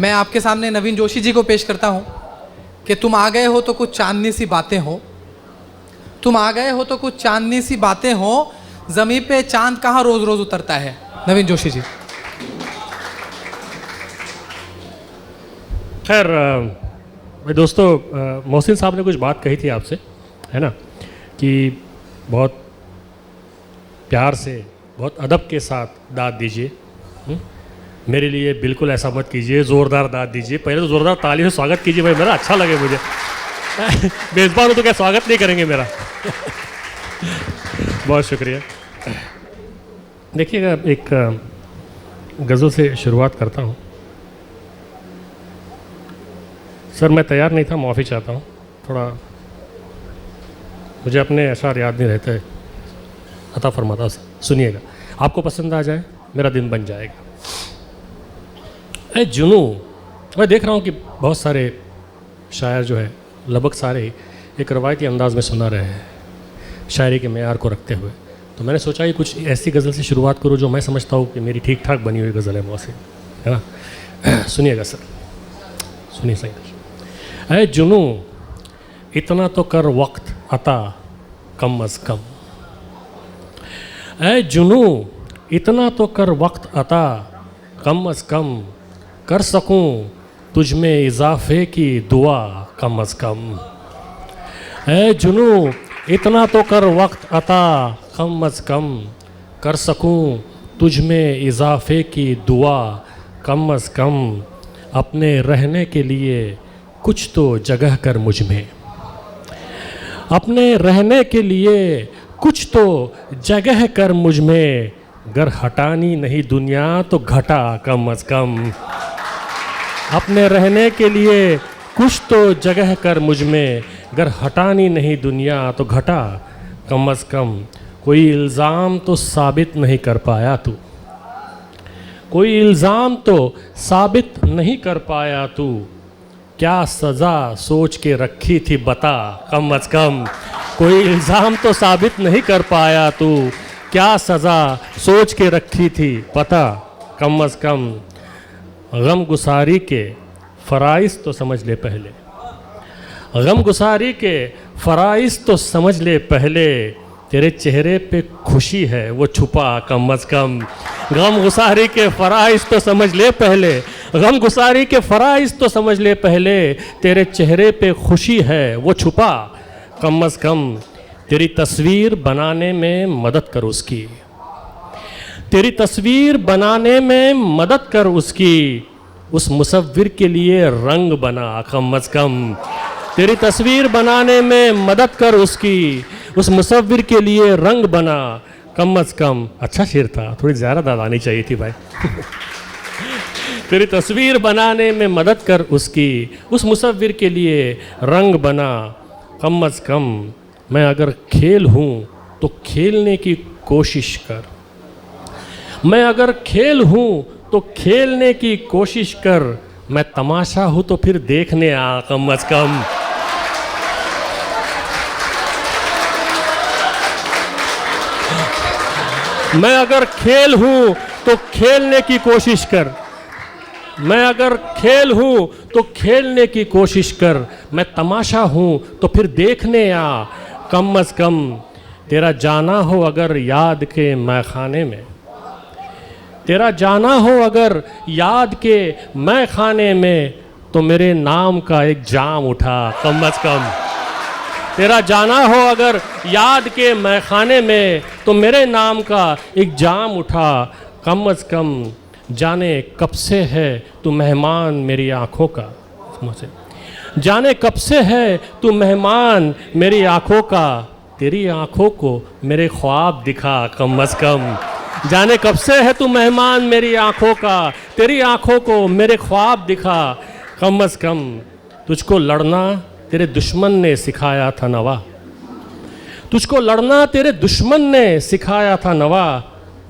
मैं आपके सामने नवीन जोशी जी को पेश करता हूँ कि तुम आ गए हो तो कुछ चांदनी सी बातें हो, तुम आ गए हो तो कुछ चांदनी सी बातें हो, ज़मीन पे चांद कहाँ रोज़ रोज़ उतरता है। नवीन जोशी जी। खैर भाई दोस्तों, मोहसिन साहब ने कुछ बात कही थी आपसे, है ना, कि बहुत प्यार से, बहुत अदब के साथ दाद दीजिए। मेरे लिए बिल्कुल ऐसा मत कीजिए, ज़ोरदार दाद दीजिए। पहले तो ज़ोरदार ताली से स्वागत कीजिए भाई, मेरा अच्छा लगे मुझे। मेज़बान हो तो क्या स्वागत नहीं करेंगे मेरा? बहुत शुक्रिया। देखिएगा, एक गज़ल से शुरुआत करता हूँ। सर मैं तैयार नहीं था, माफ़ी चाहता हूँ, थोड़ा मुझे अपने अशार याद नहीं रहते, अता फरमाता। सुनिएगा, आपको पसंद आ जाए, मेरा दिन बन जाएगा। जुनू, मैं देख रहा हूँ कि बहुत सारे शायर जो है, लगभग सारे ही एक रवायती अंदाज में सुना रहे हैं, शायरी के मेयार को रखते हुए। तो मैंने सोचा कि कुछ ऐसी गज़ल से शुरुआत करूँ जो मैं समझता हूँ कि मेरी ठीक ठाक बनी हुई गज़ल है मोहसिन, है ना। सुनिएगा सर, सुनिए सही। ऐ जुनू इतना तो कर वक्त अता कम अज़ कम, ऐ जुनू इतना तो कर वक्त अता कम अज़ कम, कर सकूं तुझ में इजाफे की दुआ कम अज़ कम। ऐ जुनू इतना तो कर वक्त अता कम अज़ कम, कर सकूं तुझ में इजाफे की दुआ कम अज़ कम। अपने रहने के लिए कुछ तो जगह कर मुझ में, अपने रहने के लिए कुछ तो जगह कर मुझ में, गर हटानी नहीं दुनिया तो घटा कम अज़ कम। अपने रहने के लिए कुछ तो जगह कर मुझ में, गर हटानी नहीं दुनिया तो घटा कम अज़ कम। कोई इल्ज़ाम तो साबित नहीं कर पाया तू, कोई इल्ज़ाम तो साबित नहीं कर पाया तू, क्या सज़ा सोच के रखी थी बता कम अज़ कम। कोई इल्ज़ाम तो साबित नहीं कर पाया तू, क्या सज़ा सोच के रखी थी पता कम अज़ कम। गम गुसारी के फ़राइज़ तो समझ ले पहले, गम गुसारी के फ़राइज़ तो समझ ले पहले, तेरे चेहरे पे खुशी है वो छुपा कम अज़ कम। गम गुसारी के फ़राइज़ तो समझ ले पहले, गम गुसारी के फ़राइज़ तो समझ ले पहले, तेरे चेहरे पे खुशी है वो छुपा कम अज़ कम। तेरी तस्वीर बनाने में मदद कर उसकी, तेरी तस्वीर बनाने में मदद कर उसकी, उस मुसव्विर के लिए रंग बना कम अज़ कम। तेरी तस्वीर बनाने में मदद कर उसकी, उस मुसव्विर के लिए रंग बना कम अज़ कम। अच्छा शेर था, थोड़ी ज़्यादा दाद आनी चाहिए थी भाई। तेरी तस्वीर बनाने में मदद कर उसकी, उस मुसव्विर के लिए रंग बना कम अज़ कम। मैं अगर खेल हूँ तो खेलने की कोशिश कर, मैं अगर खेल हूँ तो खेलने की कोशिश कर, मैं तमाशा हूँ तो फिर देखने आ कम अज़ कम। मैं अगर खेल हूँ तो खेलने की कोशिश कर, मैं अगर खेल हूँ तो खेलने की कोशिश कर, मैं तमाशा हूँ तो फिर देखने आ कम अज़ कम। तेरा जाना हो अगर याद के मैखाने में, तेरा जाना हो अगर याद के मैखाने में, तो मेरे नाम का एक जाम उठा कम अज़ कम। तेरा जाना हो अगर याद के मैखाने में, तो मेरे नाम का एक जाम उठा कम अज़ कम। जाने कब से है तू मेहमान मेरी आँखों का, जाने कब से है तू मेहमान मेरी आँखों का, तेरी आँखों को मेरे ख्वाब दिखा कम अज़ कम। जाने कब से है तू मेहमान मेरी आँखों का, तेरी आँखों को मेरे ख्वाब दिखा कम अज़ कम। तुझको लड़ना तेरे दुश्मन ने सिखाया था नवा, तुझको लड़ना तेरे दुश्मन ने सिखाया था नवा,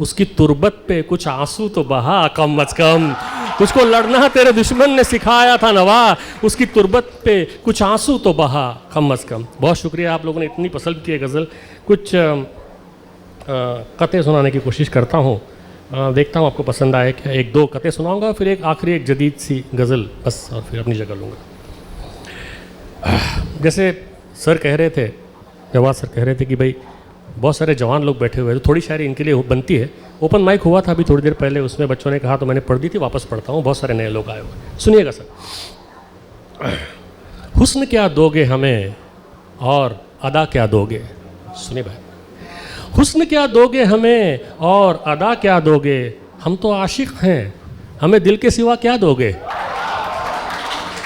उसकी तुरबत पे कुछ आंसू तो बहा कम अज़ कम। तुझको लड़ना तेरे दुश्मन ने सिखाया था नवा, उसकी तुरबत पे कुछ आंसू तो बहा कम अज़ कम। बहुत शुक्रिया, आप लोगों ने इतनी पसंद की है गज़ल। कुछ कतें सुनाने की कोशिश करता हूँ। देखता हूँ आपको पसंद आए क्या। एक दो कतें सुनाऊंगा, फिर एक आखिरी एक जदीद सी गज़ल बस, और फिर अपनी जगह लूँगा। जैसे सर कह रहे थे, जवाद सर कह रहे थे कि भाई बहुत सारे जवान लोग बैठे हुए हैं, तो थोड़ी शायरी इनके लिए बनती है। ओपन माइक हुआ था अभी थोड़ी देर पहले, उसमें बच्चों ने कहा तो मैंने पढ़ दी थी, वापस पढ़ता हूँ। बहुत सारे नए लोग आए हुए, सुनिएगा सर। हुस्न क्या दोगे हमें और अदा क्या दोगे। सुनिए भाई, हुस्न क्या दोगे हमें और अदा क्या दोगे, हम तो आशिक हैं, हमें दिल के सिवा क्या दोगे।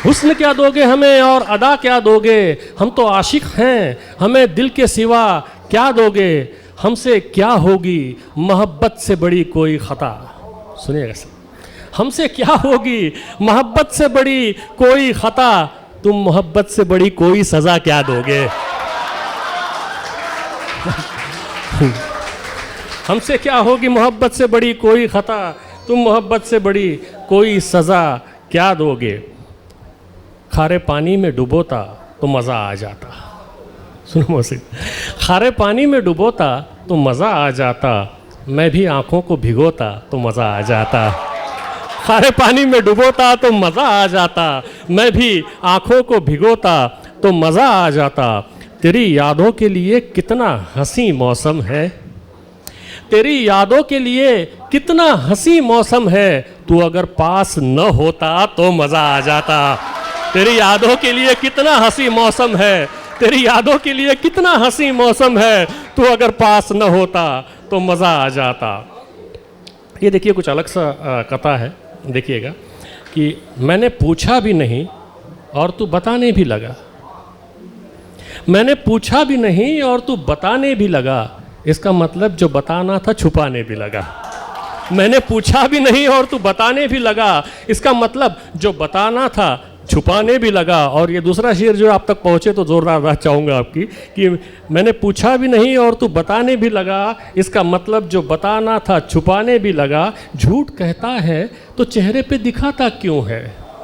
हुस्न क्या दोगे हमें और अदा क्या दोगे, हम तो आशिक हैं, हमें दिल के सिवा क्या दोगे। हमसे क्या होगी मोहब्बत से बड़ी कोई ख़ता। सुनिएगा सर, हमसे क्या होगी मोहब्बत से बड़ी कोई ख़ता, तुम मोहब्बत से बड़ी कोई सज़ा क्या दोगे। हमसे क्या होगी मोहब्बत से बड़ी कोई ख़ता, तुम मोहब्बत से बड़ी कोई सज़ा क्या दोगे। खारे पानी में डुबोता तो मज़ा आ जाता। सुनो मौसी, खारे पानी में डुबोता तो मज़ा आ जाता, मैं भी आँखों को भिगोता तो मज़ा आ जाता। खारे पानी में डुबोता तो मज़ा आ जाता, मैं भी आँखों को भिगोता तो मज़ा आ जाता। तेरी यादों के लिए कितना हंसी मौसम है, तेरी यादों के लिए कितना हंसी मौसम है, तू अगर पास न होता तो मज़ा आ जाता। तेरी यादों के लिए कितना हंसी मौसम है, तेरी यादों के लिए कितना हंसी मौसम है, तू अगर पास न होता तो मज़ा आ जाता। ये देखिए कुछ अलग सा कथा है, देखिएगा कि मैंने पूछा भी नहीं और तू बताने भी लगा। मैंने पूछा भी नहीं और तू बताने भी लगा, इसका मतलब जो बताना था छुपाने भी लगा। मैंने पूछा भी नहीं और तू बताने भी लगा, इसका मतलब जो बताना था छुपाने भी लगा। और ये दूसरा शेर जो आप तक पहुँचे तो ज़ोरदार बात चाहूँगा आपकी कि मैंने पूछा भी नहीं और तू बताने भी लगा, इसका मतलब जो बताना था छुपाने भी लगा। झूठ कहता है तो चेहरे पे दिखाता क्यों है।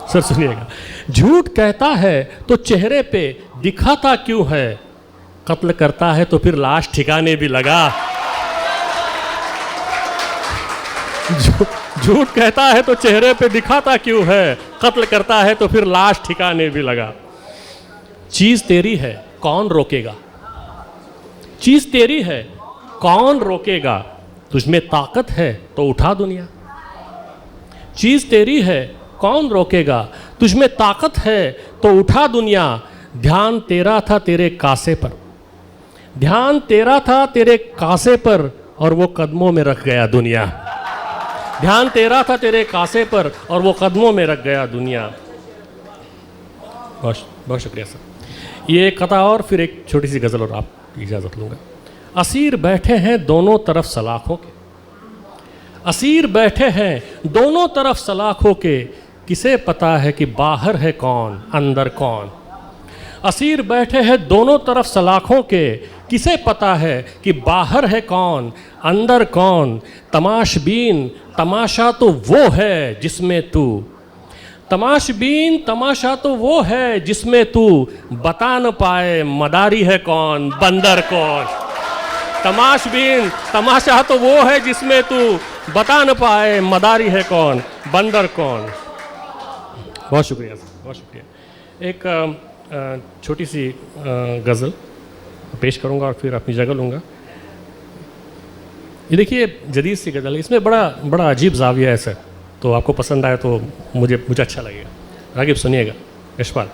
सर सुनिएगा, झूठ कहता है तो चेहरे पे दिखाता क्यों है, कत्ल करता है तो फिर लाश ठिकाने भी लगा। झूठ कहता है तो चेहरे पे दिखाता क्यों है, कत्ल करता है तो फिर लाश ठिकाने भी लगा। चीज़ तेरी है कौन रोकेगा, चीज़ तेरी है कौन रोकेगा, तुझमें ताकत है तो उठा दुनिया। चीज़ तेरी है कौन रोकेगा, तुझमें ताकत है तो उठा दुनिया। ध्यान तेरा था तेरे कासे पर, ध्यान तेरा था तेरे कासे पर, और वो कदमों में रख गया दुनिया। ध्यान तेरा था तेरे कासे पर और वो कदमों में रख गया दुनिया। बहुत बहुत शुक्रिया सर। ये एक कथा और फिर एक छोटी सी गज़ल और आपकी इजाज़त लूँगा। असीर बैठे हैं दोनों तरफ सलाखों के, असीर बैठे हैं दोनों तरफ सलाखों के, किसे पता है कि बाहर है कौन अंदर कौन। असीर बैठे हैं दोनों तरफ सलाखों के, किसे पता है कि बाहर है कौन अंदर कौन। तमाशबीन तमाशा तो वो है जिसमें तू, तमाशबीन तमाशा तो वो है जिसमें तू, बता न पाए मदारी है कौन बंदर कौन। तमाशबीन तमाशा तो वो है जिसमें तू, बता न पाए मदारी है कौन बंदर कौन। बहुत शुक्रिया सर, बहुत शुक्रिया। एक छोटी सी गज़ल पेश करूंगा और फिर अपनी जगह लूँगा। ये देखिए जदीद सी गज़ल है, इसमें बड़ा अजीब जाविया है सर, तो आपको पसंद आए तो मुझे अच्छा लगेगा। रागिब सुनिएगा। यशपाल,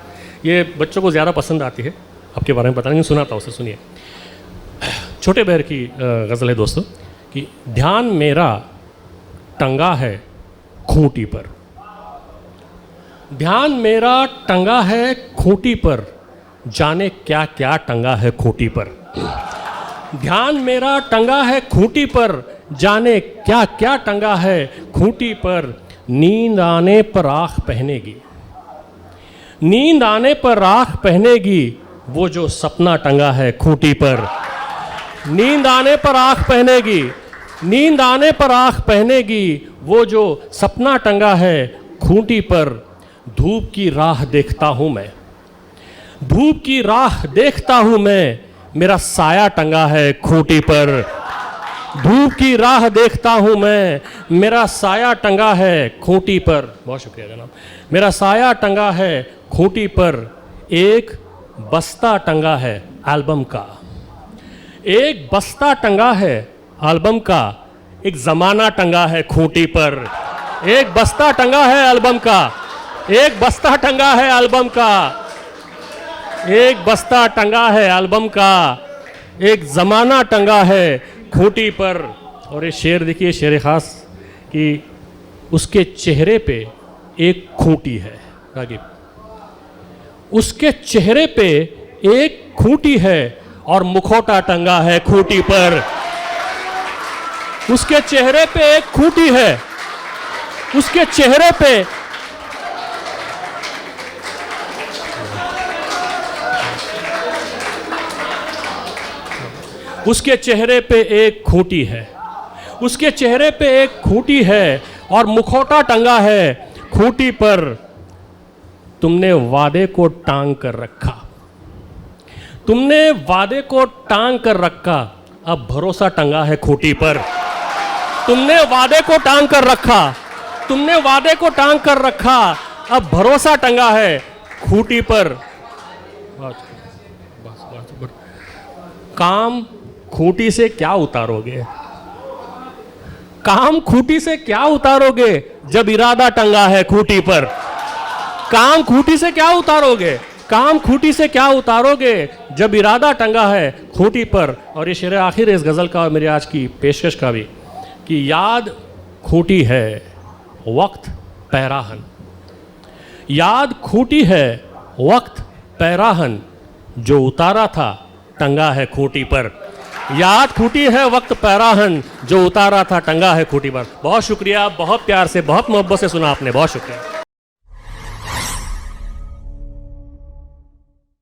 ये बच्चों को ज़्यादा पसंद आती है, आपके बारे में पता नहीं, सुनाता हूँ उसे, सुनिए। छोटे बहर की गज़ल है दोस्तों कि ध्यान मेरा टंगा है खूंटी पर, ध्यान मेरा टंगा है खूंटी पर, जाने क्या क्या टंगा है खूंटी पर। ध्यान मेरा टंगा है खूंटी पर, जाने क्या क्या टंगा है खूंटी पर। नींद आने पर आँख पहनेगी, नींद आने पर आँख पहनेगी, वो जो सपना टंगा है खूंटी पर। नींद आने पर आँख पहनेगी, नींद आने पर आँख पहनेगी, वो जो सपना टंगा है खूंटी पर। धूप की राह देखता हूँ मैं, धूप की राह देखता हूँ मैं, मेरा साया टंगा है खूंटी पर। धूप की राह देखता हूं मैं, मेरा साया टंगा है खूंटी पर। बहुत शुक्रिया जनाब। मेरा साया टंगा है खूंटी पर, एक बस्ता टंगा है एल्बम का। एक बस्ता टंगा है एल्बम का, एक जमाना टंगा है खूंटी पर। एक बस्ता टंगा है एल्बम का, एक बस्ता टंगा है एल्बम का, एक बस्ता टंगा है एल्बम का, एक जमाना टंगा है खूंटी पर। और ये शेर देखिए, शेर खास कि उसके चेहरे पे एक खूंटी है रागिब, उसके चेहरे पे एक खूंटी है और मुखौटा टंगा है खूंटी पर। उसके चेहरे पे एक खूंटी है, उसके चेहरे पे उसके चेहरे पे एक खूंटी है, उसके चेहरे पे एक खूंटी है और मुखौटा टंगा है खूंटी पर। तुमने वादे को टांग कर रखा, तुमने वादे को टांग कर रखा, अब भरोसा टंगा है खूंटी पर। तुमने वादे को टांग कर रखा, तुमने वादे को टांग कर रखा, अब भरोसा टंगा है खूंटी पर। काम खूंटी से क्या उतारोगे, काम खूंटी से क्या उतारोगे जब इरादा टंगा है खूंटी पर। काम खूंटी से क्या उतारोगे, काम खूंटी से क्या उतारोगे जब इरादा टंगा है खूंटी पर। और ये शेर आखिर इस गज़ल का और मेरी आज की पेशकश का भी कि याद खूंटी है वक्त पैराहन, याद खूंटी है वक्त पैराहन, जो उतारा था टंगा है खूंटी पर। याद खूंटी है वक्त पैराहन, जो उतारा था टंगा है खूंटी पर। बहुत शुक्रिया, बहुत प्यार से, बहुत मोहब्बत से सुना आपने, बहुत शुक्रिया।